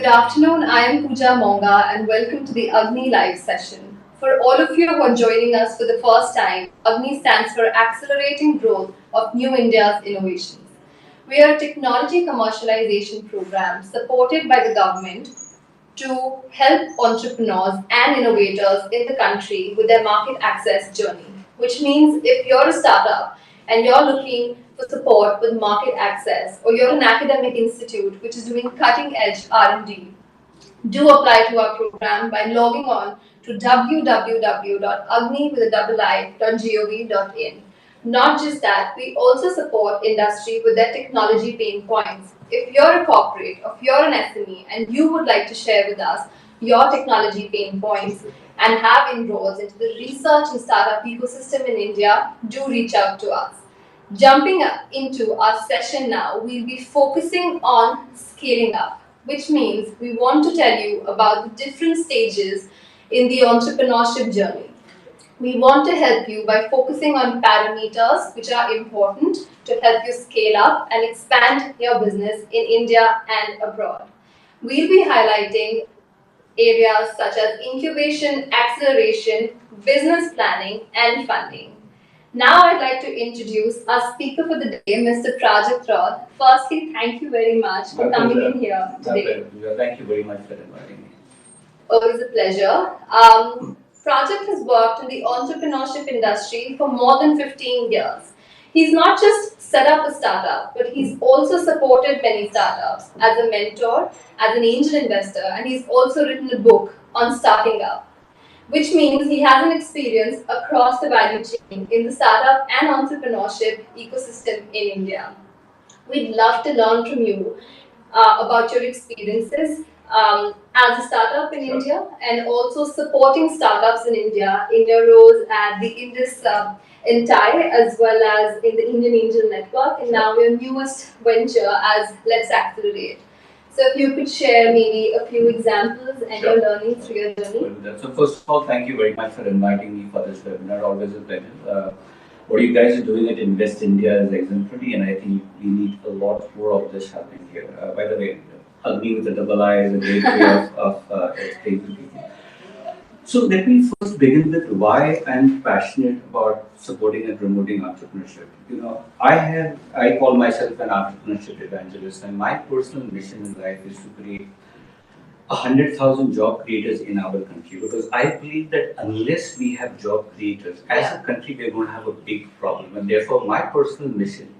Good afternoon, I am Pooja Monga and welcome to the Agni Live session. For all of you who are joining us for the first time, Agni stands for Accelerating Growth of New India's Innovations. We are a technology commercialization program supported by the government to help entrepreneurs and innovators in the country with their market access journey. Which means if you're a startup and you're looking for support with market access, or you're an academic institute which is doing cutting edge R&D, do apply to our program by logging on to www.agni.gov.in. Not just that, we also support industry with their technology pain points. If you're a corporate, if you're an SME, and you would like to share with us your technology pain points and have inroads into the research and startup ecosystem in India, do reach out to us. Jumping into our session now, we'll be focusing on scaling up, which means we want to tell you about the different stages in the entrepreneurship journey. We want to help you by focusing on parameters which are important to help you scale up and expand your business in India and abroad. We'll be highlighting areas such as incubation, acceleration, business planning, and funding. Now I'd like to introduce our speaker for the day, Mr. Prajakth Roth. Firstly, thank you very much for coming in here today. Thank you very much for inviting me. Always a pleasure. Prajakth has worked in the entrepreneurship industry for more than 15 years. He's not just set up a startup, but he's also supported many startups as a mentor, as an angel investor, and he's also written a book on starting up, which means he has an experience across the value chain in the startup and entrepreneurship ecosystem in India. We'd love to learn from you about your experiences as a startup in India and also supporting startups in India in your roles at the Indus Entire as well as in the Indian Angel Network, and now your newest venture as Let's Accelerate. So if you could share maybe a few examples and your learnings through your journey. So first of all, thank you very much for inviting me for this webinar. Always a pleasure. What you guys are doing at Invest India is exemplary, and I think we need a lot more of this happening here. By the way, Agni with a double I is a great way of explaining to people. So let me first begin with why I'm passionate about supporting and promoting entrepreneurship. I call myself an entrepreneurship evangelist, and my personal mission in life is to create 100,000 job creators in our country, because I believe that unless we have job creators, as a country, we're going to have a big problem. And therefore, my personal mission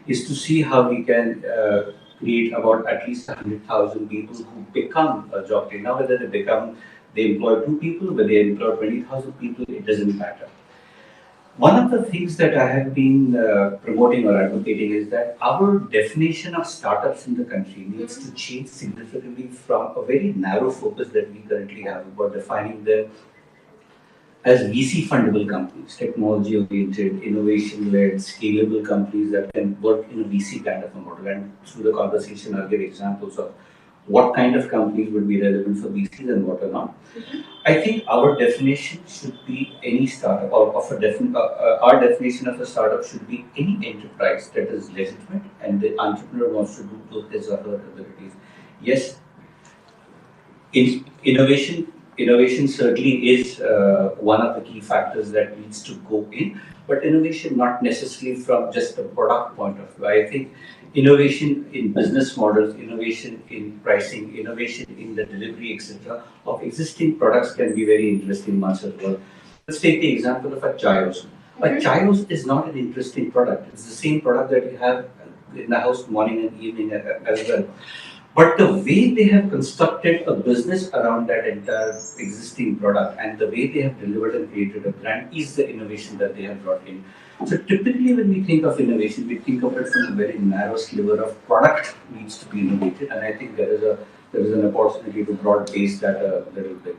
is to see how we can create about at least 100,000 people who become a job creator. Now, whether they employ 2 people, whether they employ 20,000 people, it doesn't matter. One of the things that I have been promoting or advocating is that our definition of startups in the country needs to change significantly from a very narrow focus that we currently have about defining them as VC fundable companies, technology oriented, innovation led, scalable companies that can work in a VC kind of a model. And through the conversation, I'll give examples of what kind of companies would be relevant for VCs and what are not. I think our definition should be any startup, or our definition of a startup should be any enterprise that is legitimate and the entrepreneur wants to do to his or her abilities. Yes, innovation certainly is one of the key factors that needs to go in, but innovation not necessarily from just the product point of view. I think innovation in business models, innovation in pricing, innovation in the delivery, etc., of existing products can be very interesting ones as well. Let's take the example of a Chios. A Chios is not an interesting product. It's the same product that you have in the house morning and evening as well. But the way they have constructed a business around that entire existing product and the way they have delivered and created a brand is the innovation that they have brought in. So typically when we think of innovation, we think of it from a very narrow sliver of product needs to be innovated, and I think there is an opportunity to broad base that a little bit.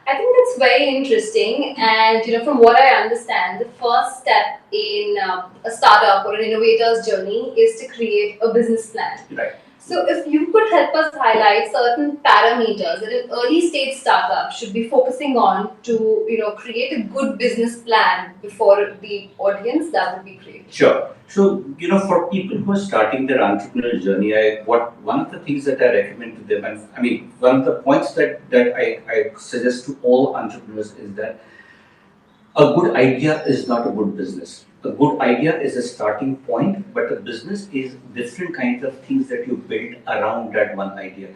I think that's very interesting, and from what I understand, the first step in a startup or an innovator's journey is to create a business plan. Right. So, if you could help us highlight certain parameters that an early stage startup should be focusing on to, create a good business plan before the audience, that would be great. Sure. So, for people who are starting their entrepreneurial journey, one of the things that I recommend to them, and I mean, one of the points that I suggest to all entrepreneurs is that a good idea is not a good business. A good idea is a starting point, but a business is different kinds of things that you build around that one idea.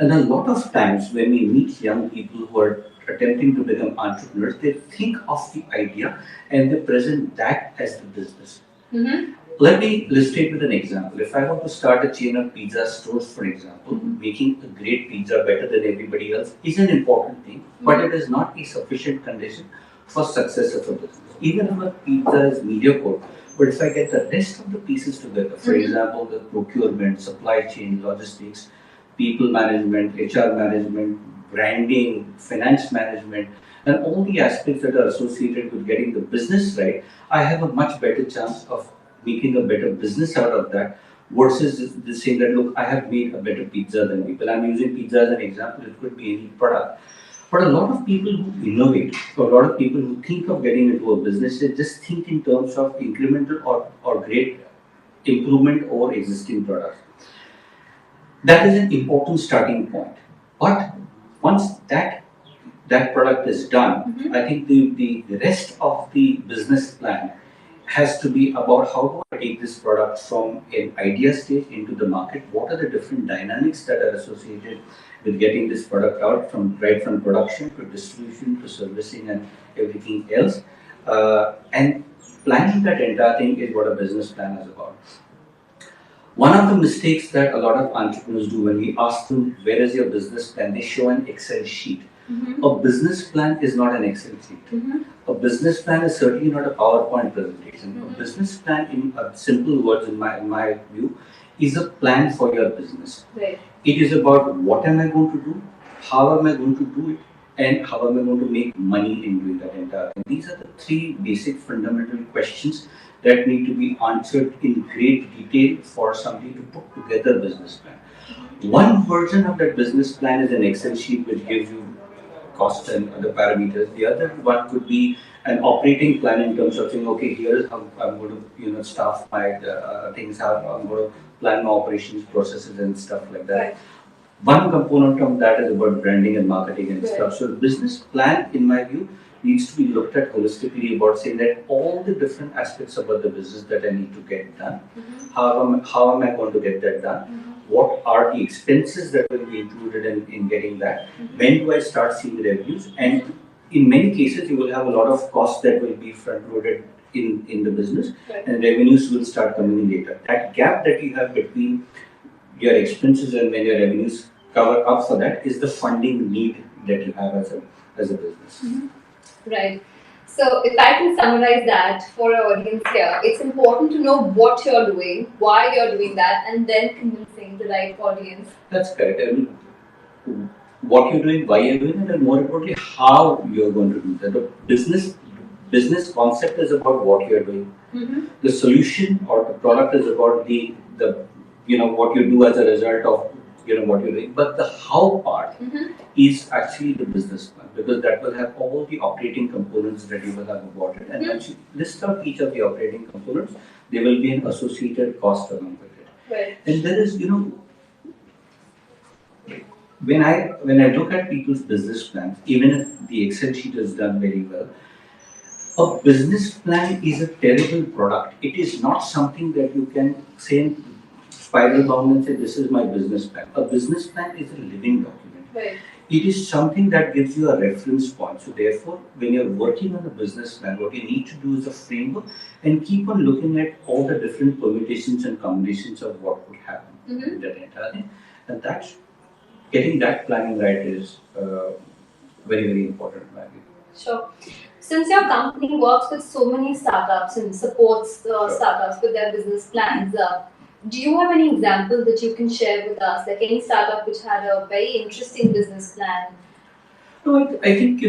And a lot of times when we meet young people who are attempting to become entrepreneurs, they think of the idea and they present that as the business. Mm-hmm. Let me illustrate with an example. If I want to start a chain of pizza stores, for example, making a great pizza better than everybody else is an important thing, but it is not a sufficient condition for success of a business. Even if a pizza is mediocre, but if I get the rest of the pieces together, for example, the procurement, supply chain, logistics, people management, HR management, branding, finance management, and all the aspects that are associated with getting the business right, I have a much better chance of making a better business out of that versus this saying that, look, I have made a better pizza than people. I'm using pizza as an example, it could be any product. But a lot of people who innovate, or a lot of people who think of getting into a business, they just think in terms of incremental or great improvement over existing products. That is an important starting point. But once that product is done, I think the rest of the business plan has to be about how do I take this product from an idea stage into the market? What are the different dynamics that are associated with getting this product out from right from production to distribution to servicing and everything else? And planning that entire thing is what a business plan is about. One of the mistakes that a lot of entrepreneurs do when we ask them, where is your business plan? They show an Excel sheet. A business plan is not an Excel sheet. A business plan is certainly not a PowerPoint presentation. A business plan, in simple words, in my view, is a plan for your business. Right. It is about what am I going to do, how am I going to do it, and how am I going to make money in doing that entire thing. These are the three basic fundamental questions that need to be answered in great detail for somebody to put together a business plan. One version of that business plan is an Excel sheet which gives you costs and other parameters. The other one could be an operating plan in terms of saying, okay, here is how I'm going to staff my things, how I'm going to plan my operations, processes, and stuff like that. Right. One component of that is about branding and marketing and stuff. So the business plan, in my view, needs to be looked at holistically about saying that all the different aspects about the business that I need to get done, how am I going to get that done? What are the expenses that will be included in getting that? When do I start seeing revenues? And in many cases, you will have a lot of costs that will be front-loaded in the business, and revenues will start coming in later. That gap that you have between your expenses and when your revenues cover up for that is the funding need that you have as a business. Right. So, if I can summarize that for our audience here, it's important to know what you're doing, why you're doing that, and then convincing the right audience. That's correct. I mean, what you're doing, why you're doing it, and more importantly, how you're going to do that. The business concept is about what you're doing. The solution or the product is about the what you do as a result of what you're doing. But the how part is actually the business plan, because that will have all the operating components that you will have about it. And once you list out each of the operating components, there will be an associated cost along with it. Right. And there is, when I look at people's business plans, even if the Excel sheet is done very well, a business plan is a terrible product. It is not something that you can say spiral bound and say, this is my business plan. A business plan is a living document. Right. It is something that gives you a reference point. So therefore, when you're working on a business plan, what you need to do is a framework and keep on looking at all the different permutations and combinations of what would happen in that entire thing. And that's getting that planning right is very, very important. Sure. Since your company works with so many startups and supports startups with their business plans, do you have any example that you can share with us, like any startup which had a very interesting business plan? No, I think,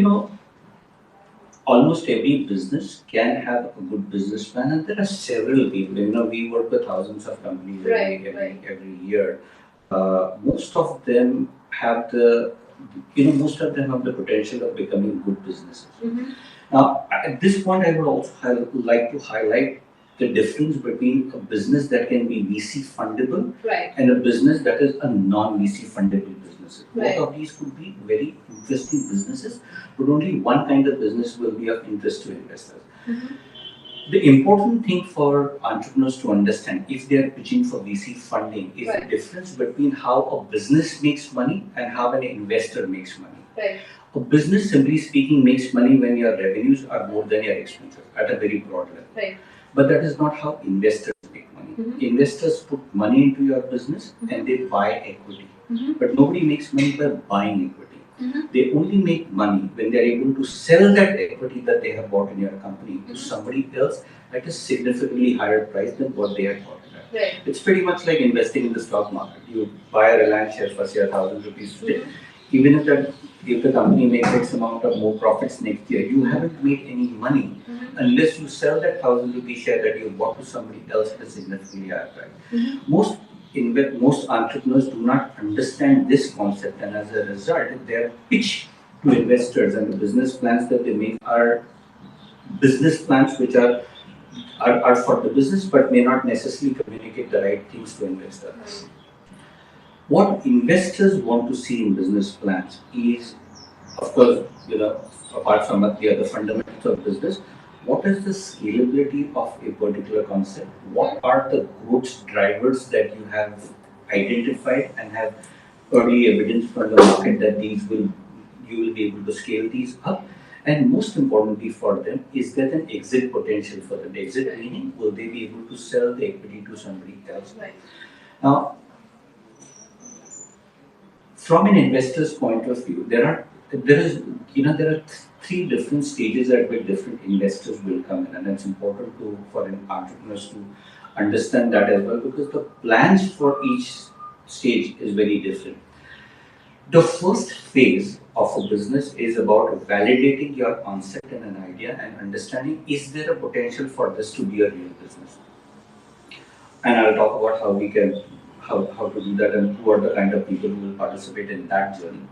almost every business can have a good business plan, and there are several people. We work with thousands of companies every year. most of them have most of them have the potential of becoming good businesses. Now, at this point, I would also like to highlight the difference between a business that can be VC fundable, right, and a business that is a non-VC fundable business. Right. Both of these could be very interesting businesses, but only one kind of business will be of interest to investors. The important thing for entrepreneurs to understand if they are pitching for VC funding is Right. the difference between how a business makes money and how an investor makes money. Right. A business, simply speaking, makes money when your revenues are more than your expenses at a very broad level. Right. But that is not how investors make money. Investors put money into your business and they buy equity. But nobody makes money by buying equity. They only make money when they are able to sell that equity that they have bought in your company to somebody else at a significantly higher price than what they had bought it at. Right. It's pretty much like investing in the stock market. You buy a Reliance share for say 1,000 rupees today. Even if the company makes X amount of more profits next year, you haven't made any money unless you sell that 1,000 rupee share that you bought to somebody else at a significantly higher price. Most entrepreneurs do not understand this concept, and as a result, their pitch to investors and the business plans that they make are business plans which are for the business but may not necessarily communicate the right things to investors. What investors want to see in business plans is, of course, apart from the other fundamentals of business, what is the scalability of a particular concept? What are the growth drivers that you have identified and have early evidence from the market that you will be able to scale these up? And most importantly for them, is there an exit potential for them? Exit meaning, will they be able to sell the equity to somebody else? Right. Now, from an investor's point of view, there are three different stages at which different investors will come in, and it's important for entrepreneurs to understand that as well, because the plans for each stage is very different. The first phase of a business is about validating your concept and an idea and understanding, is there a potential for this to be a real business? And I'll talk about how to do that and who are the kind of people who will participate in that journey.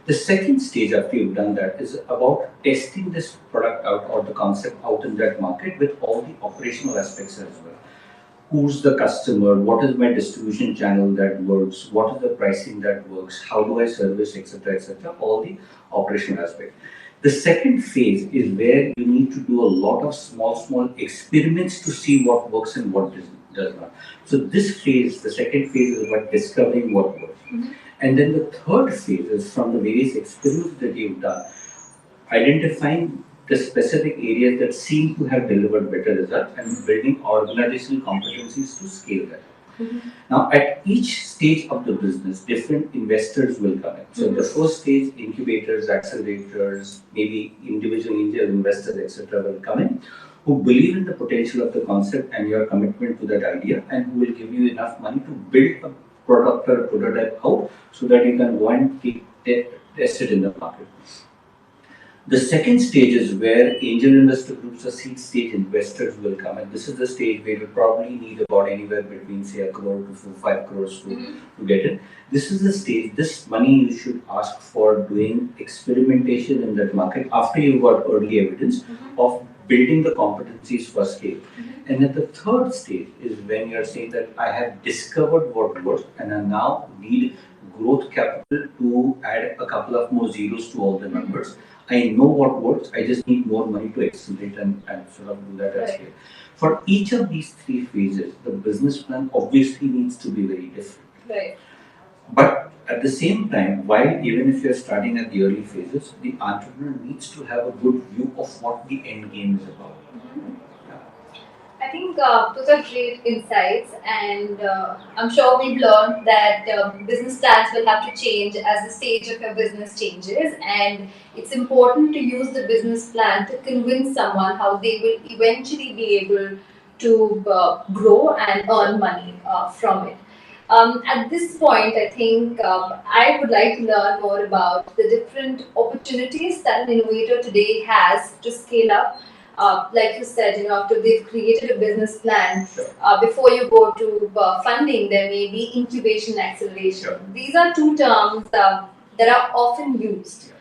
The second stage after you've done that is about testing this product out or the concept out in that market with all the operational aspects as well. Who's the customer? What is my distribution channel that works? What is the pricing that works? How do I service, etc., etc. All the operational aspects. The second phase is where you need to do a lot of small experiments to see what works and what does not. So this phase, the second phase, is about discovering what works. And then the third phase is from the various experiments that you've done, identifying the specific areas that seem to have delivered better results and building organizational competencies to scale that. Now, at each stage of the business, different investors will come in. So the first stage, incubators, accelerators, maybe individual angel investors, etc., will come in, who believe in the potential of the concept and your commitment to that idea, and who will give you enough money to build a product or a prototype out so that you can go and test it in the market. The second stage is where angel investor groups or seed stage investors will come, and this is the stage where you probably need about anywhere between say 1 crore to 5 crores to get it. This is the stage, this money you should ask for doing experimentation in that market after you've got early evidence of building the competencies for scale. And then the third stage is when you're saying that I have discovered what works and I now need growth capital to add a couple of more zeros to all the numbers. I know what works, I just need more money to accelerate and sort of do that at scale. For each of these three phases, the business plan obviously needs to be very different. Right. But at the same time, while even if you're starting at the early phases, the entrepreneur needs to have a good view of what the end game is about. I think those are great insights, and I'm sure we've learned that business plans will have to change as the stage of your business changes, and it's important to use the business plan to convince someone how they will eventually be able to grow and earn money from it. At this point, I think I would like to learn more about the different opportunities that an innovator today has to scale up. like you said, after they've created a business plan, Sure. before you go to funding, there may be incubation, acceleration. Sure. These are two terms that are often used.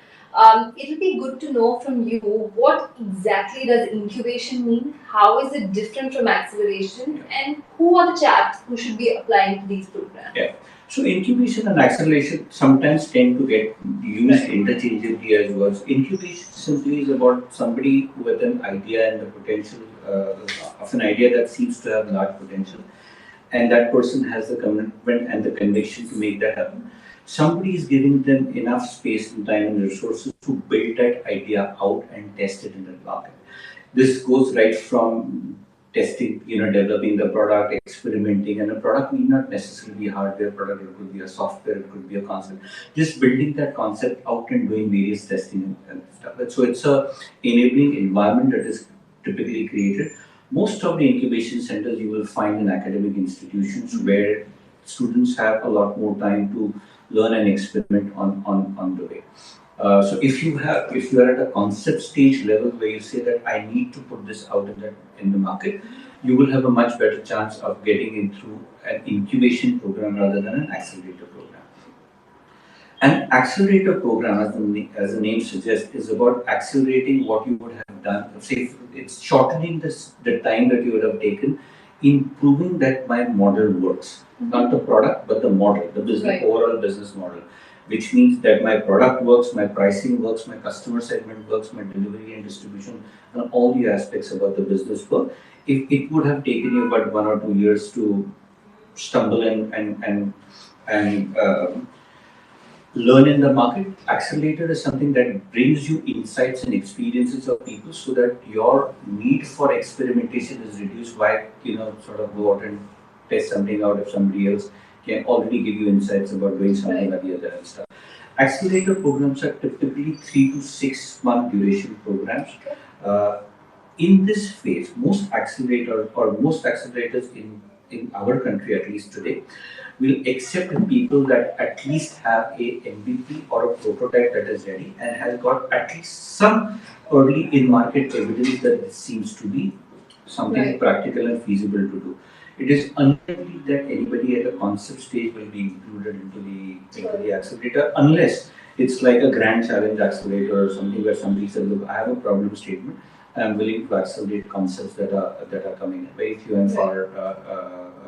It'll be good to know from you, what exactly does incubation mean? How is it different from acceleration? And who are the chaps who should be applying to these programs? Yeah. So incubation and acceleration sometimes tend to get used interchangeably as words. Incubation simply is about somebody with an idea and the potential of an idea that seems to have large potential, and that person has the commitment and the conviction to make that happen. Somebody is giving them enough space and time and resources to build that idea out and test it in the market. This goes right from testing, developing the product, experimenting, and a product need not necessarily be a hardware product, it could be a software, it could be a concept. Just building that concept out and doing various testing and stuff. So it's a enabling environment that is typically created. Most of the incubation centers you will find in academic institutions where students have a lot more time to learn and experiment on the way. So if you are at a concept stage level where you say that I need to put this out in the market, you will have a much better chance of getting in through an incubation program rather than an accelerator program. An accelerator program, as the name suggests, is about accelerating what you would have done. Say it's shortening the time that you would have taken in proving that my model works, not the product but the model, the business Right. overall business model, which means that my product works, my pricing works, my customer segment works, my delivery and distribution, and all the aspects about the business work. If it would have taken you about 1 or 2 years to stumble and learn in the market, accelerator is something that brings you insights and experiences of people so that your need for experimentation is reduced. Why sort of go out and test something out if somebody else can already give you insights about doing something or the other and stuff. Accelerator programs are typically 3 to 6 month duration programs. In this phase, most accelerators in our country, at least today, will accept people that at least have a MVP or a prototype that is ready and has got at least some early in-market evidence that this seems to be something Right. practical and feasible to do. It is unlikely that anybody at a concept stage will be included into the accelerator unless it's like a grand challenge accelerator or something where somebody says, look, I have a problem statement. I'm willing to accelerate concepts that are coming in. Very few and far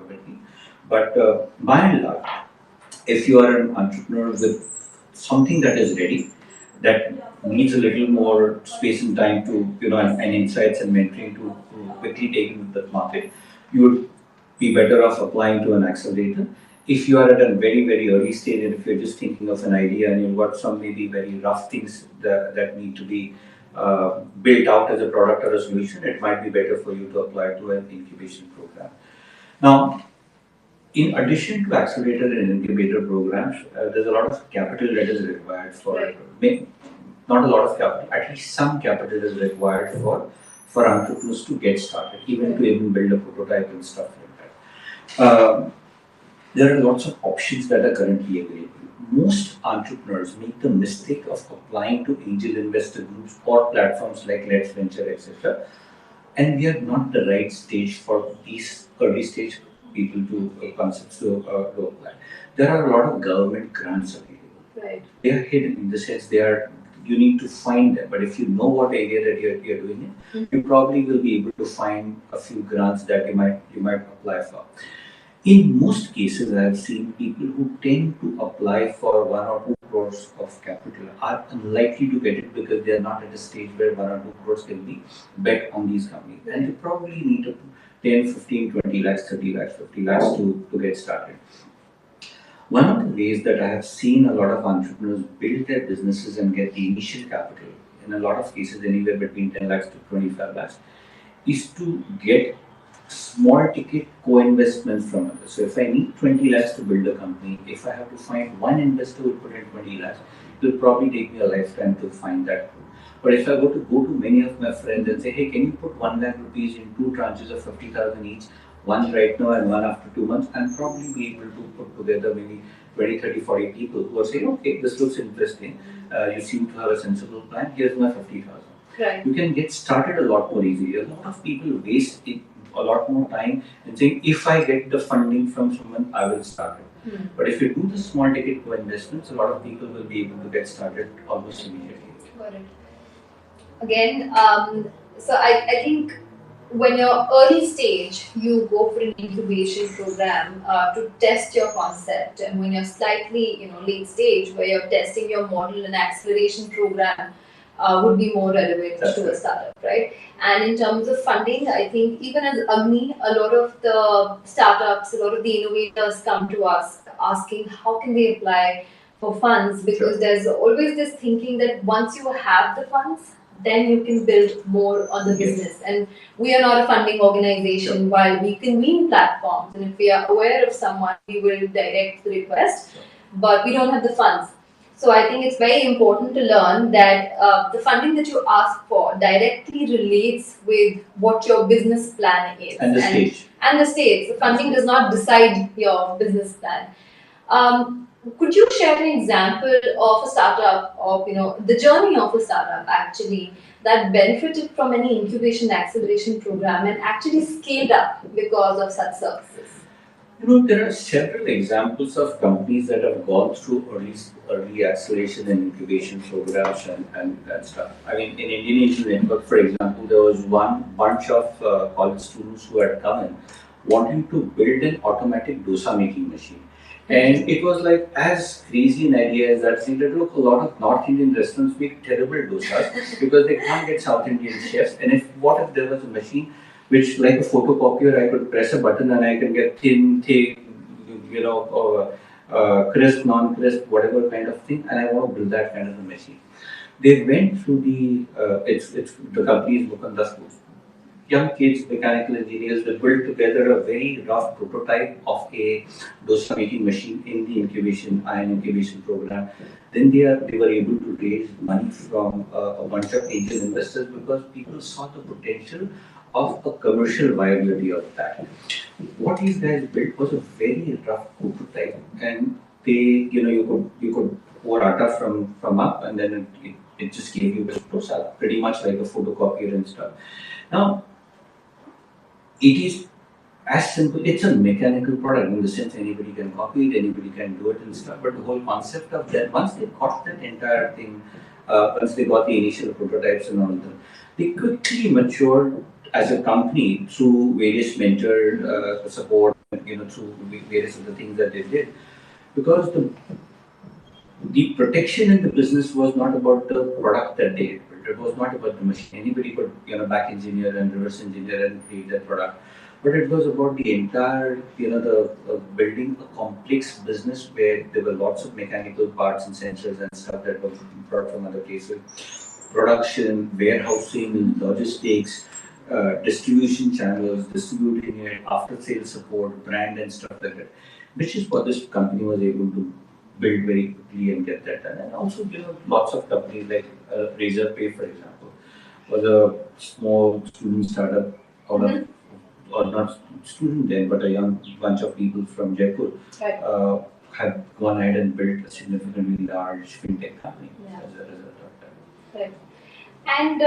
between. But by and large, if you are an entrepreneur with something that is ready, that needs a little more space and time to, and insights and mentoring to quickly take into the market, you would be better off applying to an accelerator. If you are at a very, very early stage and if you're just thinking of an idea and you've got some maybe very rough things that need to be built out as a product or a solution, it might be better for you to apply to an incubation program. Now, in addition to accelerator and incubator programs, there's a lot of capital that is required for, not a lot of capital, at least some capital is required for entrepreneurs to get started, even to even build a prototype and stuff like that. There are lots of options that are currently available. Most entrepreneurs make the mistake of applying to angel investor groups or platforms like Let's Venture, etc. And we are not the right stage for these early stage people to concepts to apply. There are a lot of government grants available. Right. They are hidden in the sense you need to find them. But if you know what area that you're doing it, you probably will be able to find a few grants that you might apply for. In most cases, I have seen people who tend to apply for 1 or 2 crores of capital are unlikely to get it because they are not at a stage where 1 or 2 crores can be bet on these companies. And they probably need to 10, 15, 20 lakhs, 30 lakhs, 50 lakhs to get started. One of the ways that I have seen a lot of entrepreneurs build their businesses and get the initial capital, in a lot of cases anywhere between 10 lakhs to 25 lakhs, is to get small ticket co-investments from others. So if I need 20 lakhs to build a company, if I have to find one investor who will put in 20 lakhs, it will probably take me a lifetime to find that. But if I go to many of my friends and say, hey, can you put 1 lakh rupees in 2 tranches of 50,000 each, one right now and one after 2 months, I'm probably be able to put together maybe 20, 30, 40 people who are saying, okay, this looks interesting. You seem to have a sensible plan. Here's my 50,000. Right. You can get started a lot more easily. A lot of people waste a lot more time in saying, if I get the funding from someone, I will start it. But if you do the small ticket co-investments, a lot of people will be able to get started almost immediately. Got it. Again, so I think when you're early stage, you go for an incubation program to test your concept, and when you're slightly, late stage, where you're testing your model, an acceleration program would be more relevant to a startup, right? And in terms of funding, I think even as Agni, a lot of the startups, a lot of the innovators come to us asking how can they apply for funds, because there's always this thinking that once you have the funds, then you can build more on the business. And we are not a funding organization. While we convene platforms, and if we are aware of someone, we will direct the request, but we don't have the funds. So I think it's very important to learn that the funding that you ask for directly relates with what your business plan is. And the stage. And the stage. The funding does not decide your business plan. Could you share an example of a startup, of the journey of a startup actually that benefited from any incubation acceleration program and actually scaled up because of such services? There are several examples of companies that have gone through early acceleration and incubation programs and stuff. I mean, in Indian Angel Network, for example, there was one bunch of college students who had come in wanting to build an automatic dosa making machine. And it was like as crazy an idea as that, saying that look, a lot of North Indian restaurants make terrible dosas because they can't get South Indian chefs. And what if there was a machine which, like a photocopier, I could press a button and I can get thin, thick, or crisp, non-crisp, whatever kind of thing, and I want to build that kind of a machine. They went through the company's book on the young kids, mechanical engineers, they built together a very rough prototype of a dosa making machine in the ion incubation program. Then they were able to raise money from a bunch of angel investors because people saw the potential of a commercial viability of that. What these guys built was a very rough prototype, and you could pour atta from up, and then it just gave you a dosa, pretty much like a photocopier and stuff. Now, it is as simple, it's a mechanical product in the sense anybody can copy it, anybody can do it and stuff. But the whole concept of that, once they got that entire thing, once they got the initial prototypes and all that, they quickly matured as a company through various mentor support, through various other things that they did. Because the protection in the business was not about the product that they had built. It was not about the machine. Anybody could, back engineer and reverse engineer and create that product. But it was about the entire, building a complex business where there were lots of mechanical parts and sensors and stuff that were brought from other places. Production, warehousing, logistics, distribution channels, distributing it, after sales support, brand and stuff like that. Which is what this company was able to build very quickly and get that done. And also, lots of companies like Razorpay, for example, was a small student startup out of, or not student then, but a young bunch of people from Jaipur have gone ahead and built a significantly large fintech company as a result of that. Correct. And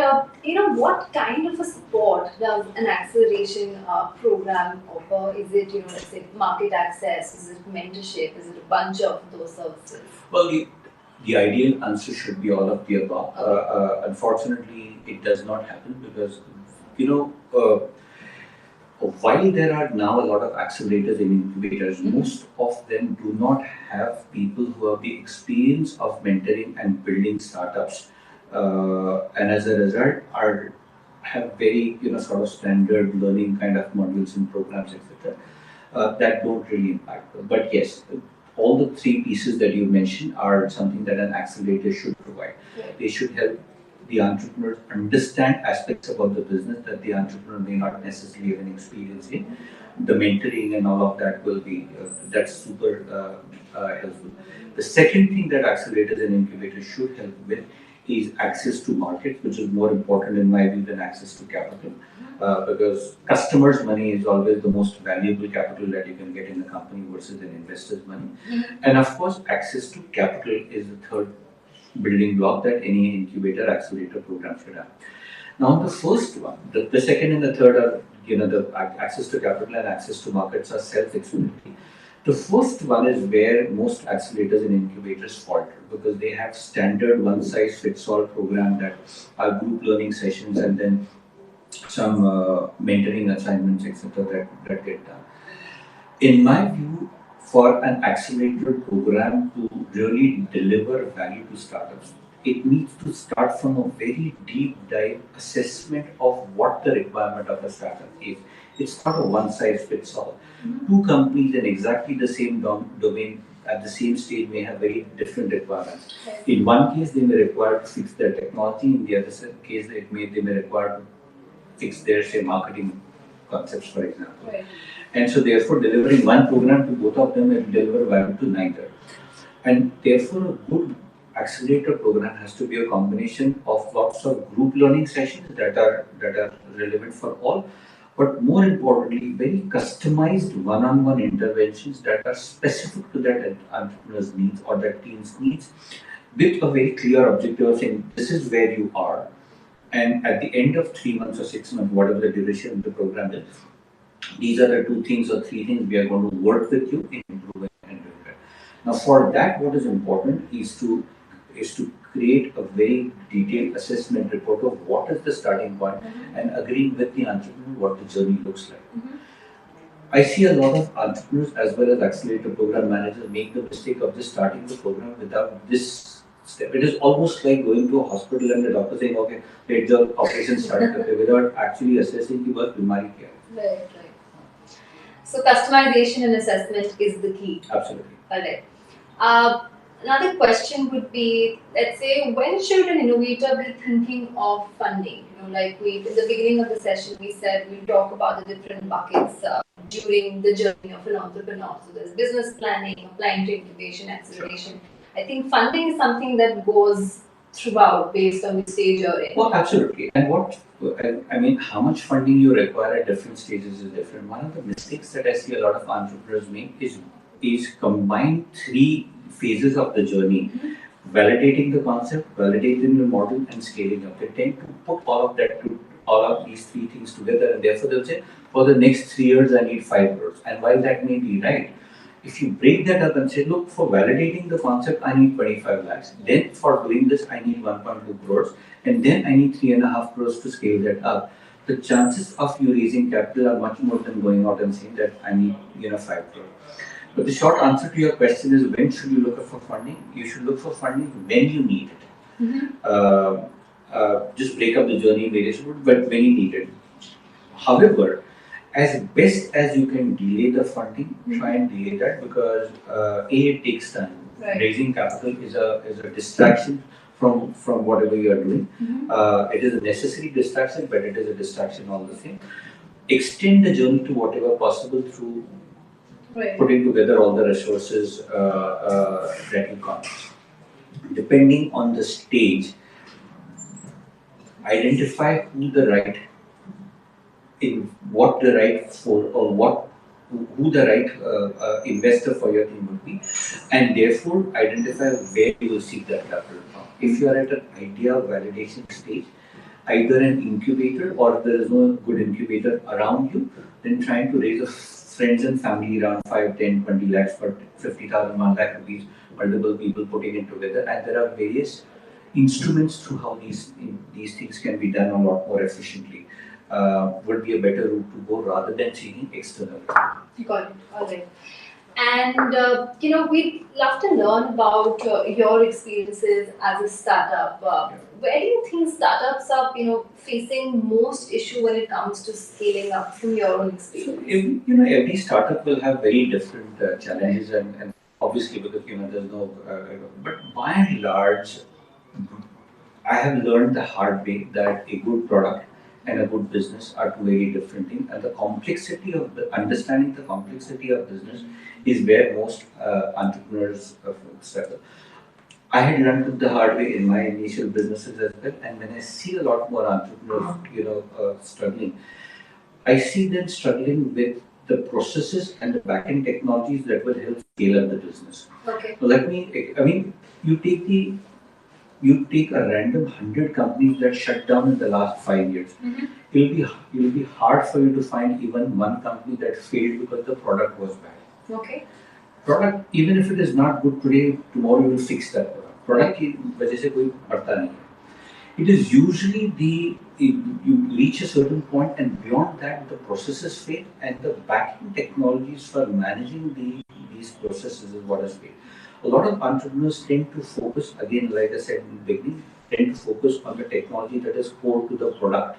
what kind of a support does an acceleration program offer? Is it, let's say, market access? Is it mentorship? Is it a bunch of those services? Well, the ideal answer should be all of the above. Unfortunately, it does not happen because, while there are now a lot of accelerators and incubators, most of them do not have people who have the experience of mentoring and building startups. And as a result have very sort of standard learning kind of modules and programs, etc. That don't really impact them. But yes, all the three pieces that you mentioned are something that an accelerator should provide. They should help the entrepreneurs understand aspects about the business that the entrepreneur may not necessarily have an experience in. The mentoring and all of that will be that's super helpful. The second thing that accelerators and incubators should help with is access to market, which is more important in my view than access to capital. Because customers' money is always the most valuable capital that you can get in a company versus an investor's money. And of course, access to capital is the third building block that any incubator accelerator program should have. Now the first one, the second and the third are, the access to capital and access to markets are self-explanatory. The first one is where most accelerators and incubators falter because they have standard one-size-fits-all program that are group learning sessions and then some mentoring assignments, etc. that get done. In my view, for an accelerator program to really deliver value to startups, it needs to start from a very deep dive assessment of what the requirement of a startup is. It's not a one size fits all. Two companies in exactly the same domain at the same stage may have very different requirements. In one case, they may require to fix their technology. In the other case, they may require to fix their, say, marketing concepts, for example. Right. And so therefore delivering one program to both of them will deliver value to neither. And therefore a good accelerator program has to be a combination of lots of group learning sessions that are relevant for all, but more importantly, very customized one-on-one interventions that are specific to that entrepreneur's needs or that team's needs, with a very clear objective of saying this is where you are, and at the end of 3 months or 6 months, whatever the duration of the program is, these are the 2 things or 3 things we are going to work with you in improving and doing that. Now, for that, what is important is to create a very detailed assessment report of what is the starting point and agreeing with the entrepreneur what the journey looks like. I see a lot of entrepreneurs as well as accelerator program managers make the mistake of just starting the program without this step. It is almost like going to a hospital and the doctor saying, okay, let the operation start, without actually assessing the what bimari kya hai. Right. So customization and assessment is the key. Absolutely. Alright. Another question would be, let's say, when should an innovator be thinking of funding? Like in the beginning of the session, we said we'll talk about the different buckets during the journey of an entrepreneur. So there's business planning, applying to incubation, acceleration. I think funding is something that goes throughout based on the stage you're in. Well, absolutely. And how much funding you require at different stages is different. One of the mistakes that I see a lot of entrepreneurs make is combine 3 phases of the journey. Validating the concept, validating the model, and scaling up. They tend to put all of these 3 things together, and therefore they'll say, for the next 3 years I need 5 crores. And while that may be right, if you break that up and say, look, for validating the concept, I need 25 lakhs. Then for doing this, I need 1.2 crores. And then I need 3.5 crores to scale that up. The chances of you raising capital are much more than going out and saying that I need 5 crores. But the short answer to your question is, when should you look for funding? You should look for funding when you need it. Just break up the journey in various routes, but when you need it. However, as best as you can delay the funding, try and delay that, because it takes time. Right. Raising capital is a distraction from whatever you are doing. It is a necessary distraction, but it is a distraction all the same. Extend the journey to whatever possible through putting together all the resources that you can. Depending on the stage, identify who the right investor for your thing would be, and therefore identify where you will seek that capital from. If you are at an idea validation stage, either an incubator, or if there is no good incubator around you, then trying to raise a friends and family around 5, 10, 20 lakhs for 50,000, 1 lakh rupees, multiple people putting it together, and there are various instruments through how these things can be done a lot more efficiently. Would be a better route to go rather than seeking external. Got it. All right. And we'd love to learn about your experiences as a startup. Where do you think startups are, facing most issue when it comes to scaling up from your own experience? So, every startup will have very different challenges, and obviously because there's no. But by and large, I have learned the hard way that a good product and a good business are 2 very different things, and the complexity of understanding the complexity of business is where most entrepreneurs struggle. I had learned it the hard way in my initial businesses as well, and when I see a lot more entrepreneurs, struggling, I see them struggling with the processes and the back-end technologies that will help scale up the business. Okay. So you take you take a random 100 companies that shut down in the last 5 years. It'll be hard for you to find even one company that failed because the product was bad. Okay. Product, even if it is not good today, tomorrow you will fix that product. Product की वजह से कोई बढ़ता नहीं है. It is usually you reach a certain point and beyond that the processes fail and the backend technologies for managing these processes is what has failed. A lot of entrepreneurs tend to focus, again, like I said in the beginning, tend to focus on the technology that is core to the product.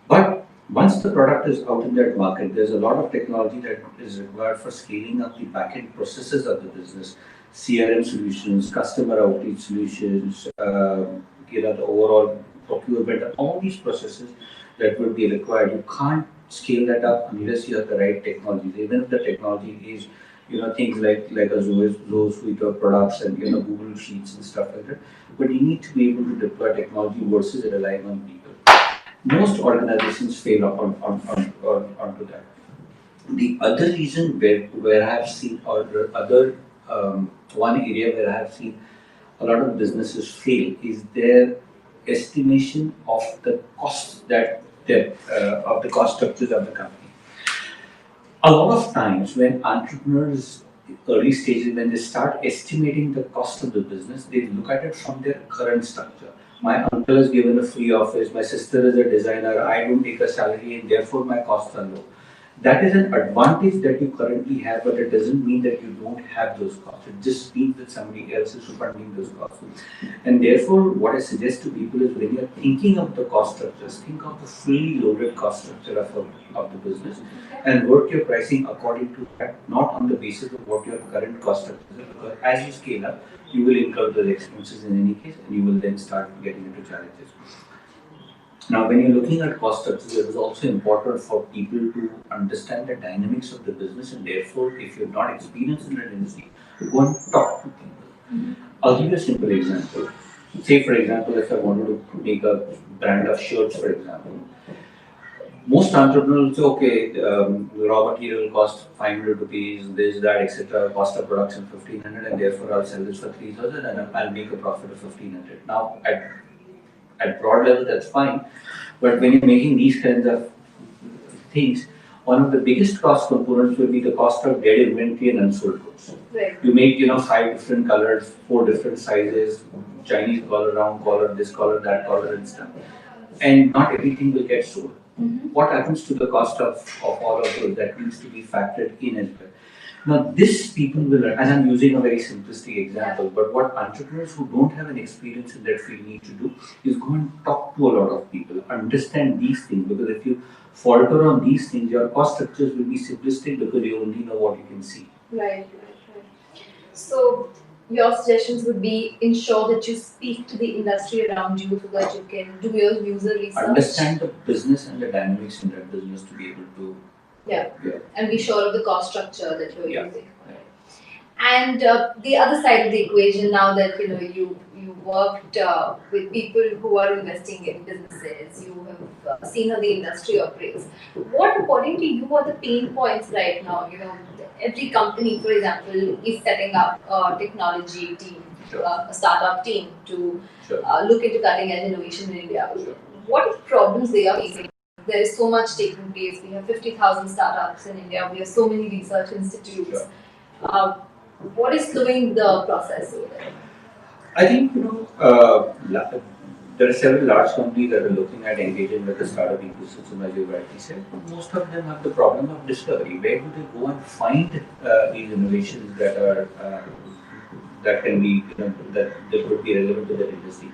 But once the product is out in that market, there's a lot of technology that is required for scaling up the backend processes of the business. CRM solutions, customer outreach solutions, the overall procurement, all these processes that would be required. You can't scale that up unless you have the right technology. Even if the technology is, things like a Zoho suite of products and Google Sheets and stuff like that. But you need to be able to deploy technology versus relying on people. Most organizations fail onto that. The other reason where I have seen, or the other one area where I have seen a lot of businesses fail is their estimation of the cost of the cost structures of the company. A lot of times when entrepreneurs, early stages, when they start estimating the cost of the business, they look at it from their current structure. My uncle is given a free office, my sister is a designer, I don't take a salary and therefore my costs are low. That is an advantage that you currently have, but it doesn't mean that you don't have those costs. It just means that somebody else is funding those costs. And therefore, what I suggest to people is when you're thinking of the cost structures, think of the fully loaded cost structure of the business and work your pricing according to that, not on the basis of what your current cost structure is. Because as you scale up, you will incur those expenses in any case, and you will then start getting into challenges. Now, when you're looking at cost structures, it is also important for people to understand the dynamics of the business, and therefore, if you're not experienced in that industry, go and talk to people. I'll give you a simple example. Say, for example, if I wanted to make a brand of shirts, for example, most entrepreneurs say, okay, the raw material cost 500 rupees, this, that, etc. Cost of production 1500, and therefore I'll sell this for 3000, and I'll make a profit of 1500. Now, at broad level, that's fine. But when you're making these kinds of things, one of the biggest cost components will be the cost of dead inventory and unsold goods. Right. You make, 5 different colors, 4 different sizes, Chinese collar, round collar, this collar, that collar, and stuff. And not everything will get sold. What happens to the cost of all of those? That needs to be factored in as well. Now, this people will learn, and I'm using a very simplistic example, but what entrepreneurs who don't have an experience in that field need to do is go and talk to a lot of people, understand these things, because if you falter on these things, your cost structures will be simplistic because you only know what you can see. Right. So, your suggestions would be ensure that you speak to the industry around you so that you can do your user research. Understand the business and the dynamics in that business to be able to and be sure of the cost structure that you're using. Yeah. And the other side of the equation, now that you worked with people who are investing in businesses, you have seen how the industry operates. What, according to you, are the pain points right now? Every company, for example, is setting up a technology team, a startup team to look into cutting edge innovation in India. What are the problems they are facing? There is so much taking place. We have 50,000 startups in India. We have so many research institutes. What is slowing the process over there? I think, there are several large companies that are looking at engaging with the startup ecosystem, as you rightly said. Most of them have the problem of discovery. Where do they go and find these innovations that can be, that could be relevant to that industry?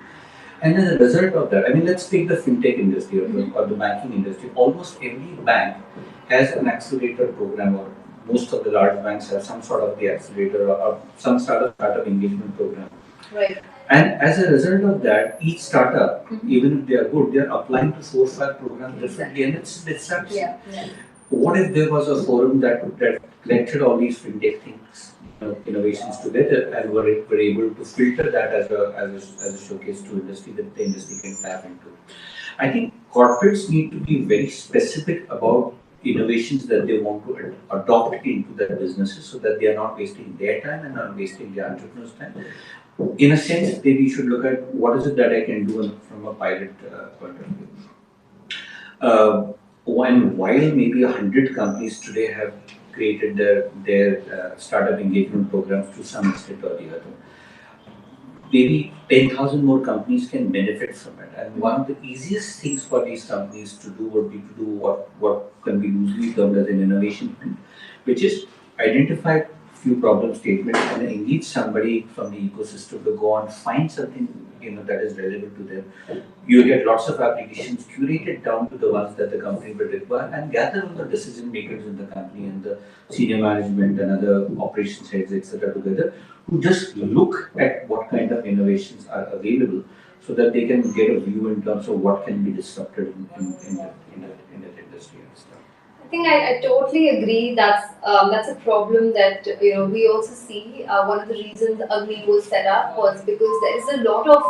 And as a result of that, let's take the fintech industry or the banking industry. Almost every bank has an accelerator program, or most of the large banks have some sort of the accelerator or some sort of startup engagement program. Right. And as a result of that, each startup, even if they are good, they are applying to 4-5 programs differently, and it's disruptive. What if there was a forum that collected all these fintech things, innovations together, and were able to filter that as a showcase to industry that the industry can tap into? I think corporates need to be very specific about innovations that they want to adopt into their businesses so that they are not wasting their time and not wasting the entrepreneur's time. In a sense, maybe you should look at what is it that I can do from a pilot point of view. While maybe 100 companies today have created their startup engagement programs to some extent or the other, maybe 10,000 more companies can benefit from it. And one of the easiest things for these companies to do would be to do what can be loosely termed as an innovation sprint, which is identify few problem statements and engage somebody from the ecosystem to go and find something that is relevant to them. You get lots of applications curated down to the ones that the company will require and gather all the decision makers in the company and the senior management and other operations heads, etc. together to just look at what kind of innovations are available so that they can get a view in terms of what can be disrupted in that industry and stuff. I think I totally agree. That's a problem that we also see. One of the reasons Agni was set up was because there is a lot of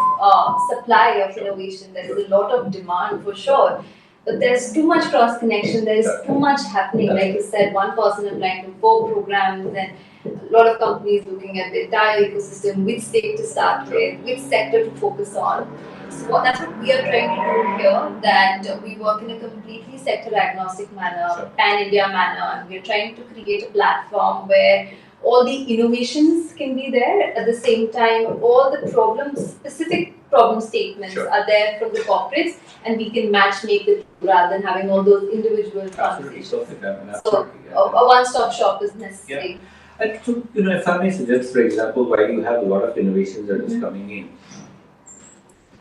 supply of innovation. There is a lot of demand for sure, but there's too much cross connection. There is too much happening. Like you said, one person applying to 4 programs, and a lot of companies looking at the entire ecosystem, which state to start with, which sector to focus on. So that's what we are trying to do here, that we work in a completely sector agnostic manner, pan-India manner, and we're trying to create a platform where all the innovations can be there. At the same time, all the specific problem statements are there from the corporates, and we can match make the two rather than having all those individual conversations. So a one-stop shop is necessary. Yeah. And so, if I may suggest, for example, while you have a lot of innovations that is coming in,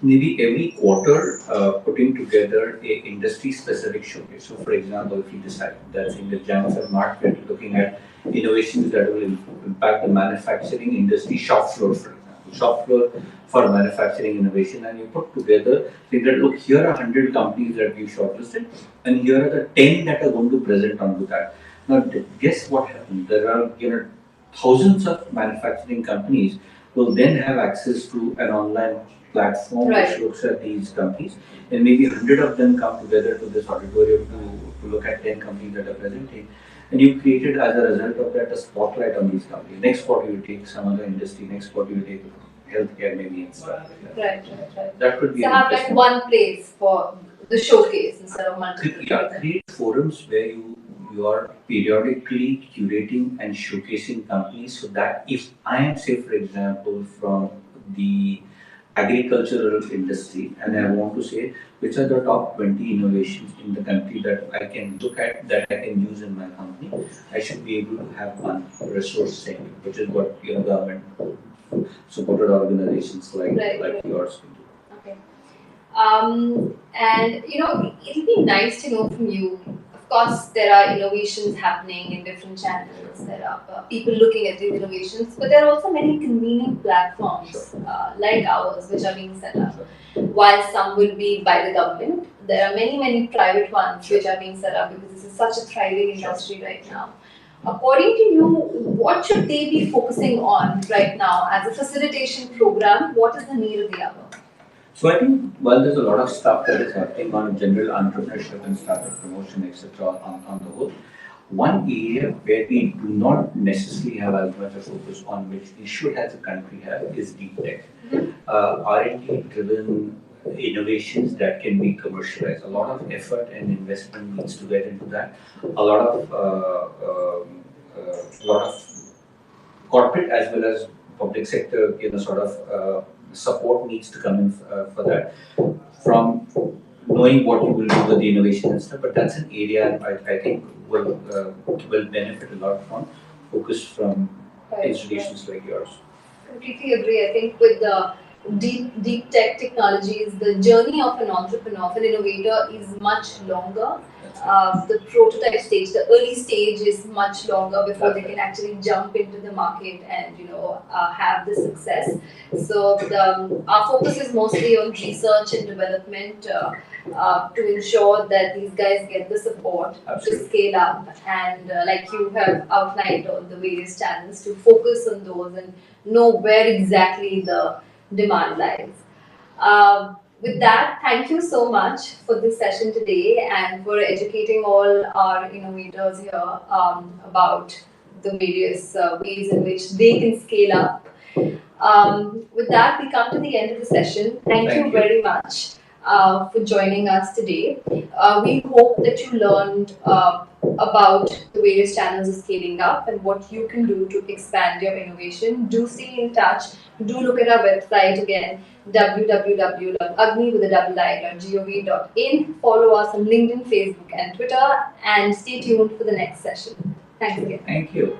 maybe every quarter putting together a industry specific showcase. So for example, if you decide that in the January and March we're looking at innovations that will impact the manufacturing industry shop floor, for example, shop floor for manufacturing innovation, and you put together, say that look, here are 100 companies that we shortlisted and here are the 10 that are going to present onto that. Now guess what happens? There are thousands of manufacturing companies will then have access to an online platform which looks at these companies, and maybe 100 of them come together to this auditorium to look at 10 companies that are presenting, and you created as a result of that a spotlight on these companies. Next quarter you take some other industry, next quarter you take healthcare maybe and stuff. Right. That could be so have like one place for the showcase instead of multiple. Create forums where you are periodically curating and showcasing companies so that if I am, say for example, from the agricultural industry and I want to say which are the top 20 innovations in the country that I can look at, that I can use in my company, I should be able to have one resource center, which is what government supported organizations like yours can do. Okay. And it'll be nice to know from you. Of course, there are innovations happening in different channels. There are people looking at these innovations, but there are also many convenient platforms like ours which are being set up. While some will be by the government, there are many private ones which are being set up because this is such a thriving industry right now. According to you, what should they be focusing on right now as a facilitation program? What is the need of the hour? So I think while there's a lot of stuff that is happening on general entrepreneurship and startup promotion, etc. on the whole, one area where we do not necessarily have as much a focus on, which we should as a country have, is deep tech. R&D driven innovations that can be commercialized. A lot of effort and investment needs to get into that. A lot of corporate as well as public sector, support needs to come in for that. From knowing what you will do with the innovation and stuff, but that's an area I think will benefit a lot from focus from institutions like yours. Completely agree. I think with the deep tech technologies, the journey of an entrepreneur, of an innovator, is much longer. The prototype stage, the early stage, is much longer before they can actually jump into the market and have the success. So our focus is mostly on research and development to ensure that these guys get the support to scale up, and like you have outlined on the various channels, to focus on those and know where exactly the demand lies. With that, thank you so much for this session today and for educating all our innovators here about the various ways in which they can scale up. With that, we come to the end of the session. Thank you very much for joining us today. We hope that you learned about the various channels of scaling up and what you can do to expand your innovation. Do stay in touch. Do look at our website again, www.agni.gov.in. Follow us on LinkedIn, Facebook, and Twitter, and stay tuned for the next session. Thanks again. Thank you.